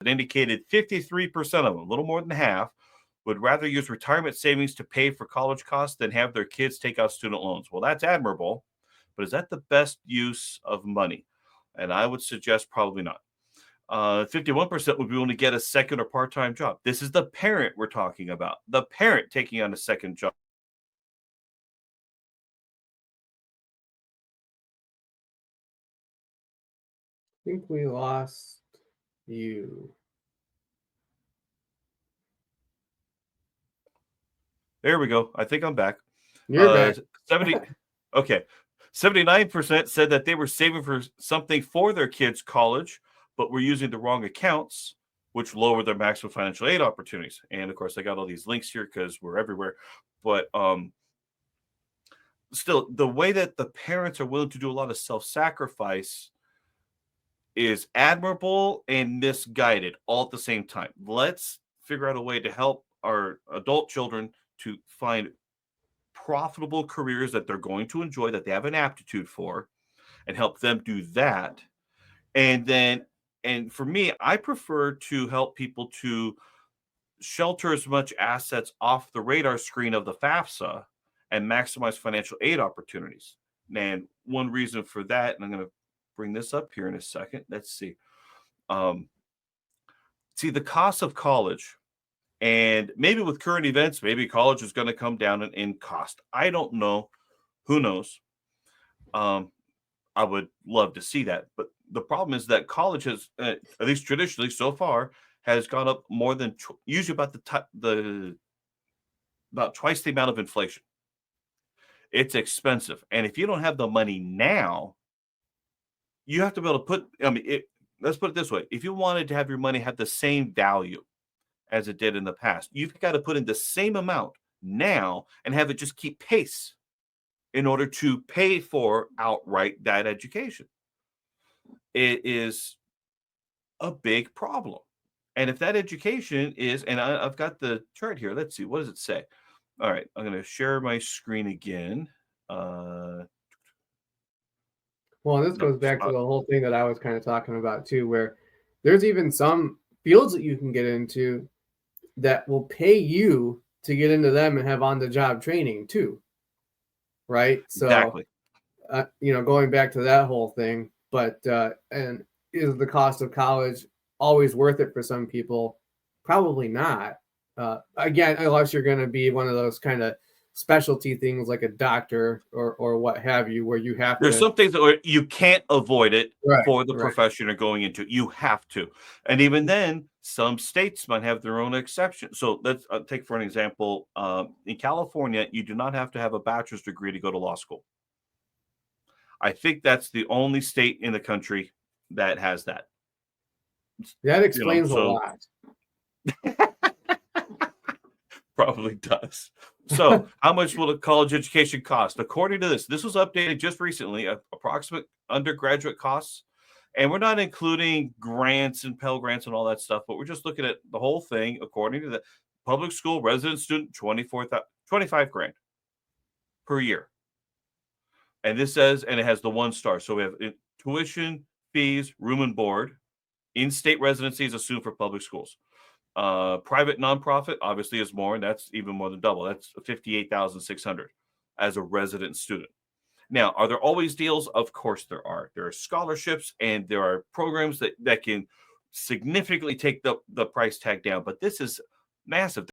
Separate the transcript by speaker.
Speaker 1: It indicated 53% of them, a little more than half, would rather use retirement savings to pay for college costs than have their kids take out student loans. Well, that's admirable, but is that the best use of money? And I would suggest probably not. 51% would be willing to get a second or part-time job. This is the parent we're talking about. The parent taking on a second job.
Speaker 2: I think we lost you.
Speaker 1: There we go. I think I'm back.
Speaker 2: You're back.
Speaker 1: 70. Okay. 79% said that they were saving for something for their kids' college, but were using the wrong accounts, which lowered their maximum financial aid opportunities. And of course, I got all these links here because we're everywhere. But still, the way that the parents are willing to do a lot of self-sacrifice is admirable and misguided all at the same time. Let's figure out a way to help our adult children to find profitable careers that they're going to enjoy, that they have an aptitude for, and help them do that. And then, and for me, I prefer to help people to shelter as much assets off the radar screen of the FAFSA and maximize financial aid opportunities. And one reason for that, and I'm going to bring this up here in a second. Let's see. See, the cost of college, and maybe with current events, maybe college is going to come down in cost. I don't know. Who knows? I would love to see that. But the problem is that college has, at least traditionally so far, has gone up more than usually about about twice the amount of inflation. It's expensive, and if you don't have the money now, you have to be able to put. I mean, let's put it this way: if you wanted to have your money have the same value as it did in the past, you've got to put in the same amount now and have it just keep pace in order to pay for outright that education. It is a big problem. And if that education is, and I've got the chart here. Let's see, what does it say? All right, I'm going to share my screen again.
Speaker 2: Well, this goes back to the whole thing that I was kind of talking about too, where there's even some fields that you can get into that will pay you to get into them and have on-the-job training too, right? So,
Speaker 1: exactly.
Speaker 2: Going back to that whole thing, but and is the cost of college always worth it for some people? Probably not. Again, unless you're going to be one of those kind of specialty things like a doctor or what have you, where you have
Speaker 1: There's some things that you can't avoid it for the profession you're going into. You have to. And even then, some states might have their own exception. So let's take for an example, in California, you do not have to have a bachelor's degree to go to law school. I think that's the only state in the country that has that.
Speaker 2: That explains a lot.
Speaker 1: Probably does. So, how much will a college education cost? According to this was updated just recently, approximate undergraduate costs. And we're not including grants and Pell Grants and all that stuff, but we're just looking at the whole thing. According to the public school resident student, 25 grand per year. And this says, and it has the 1 star. So we have tuition, fees, room and board. In-state residency is assumed for public schools. Private nonprofit obviously is more, and that's even more than double. That's $58,600 as a resident student. Now, are there always deals? Of course there are. There are scholarships and there are programs that can significantly take the price tag down, but this is massive.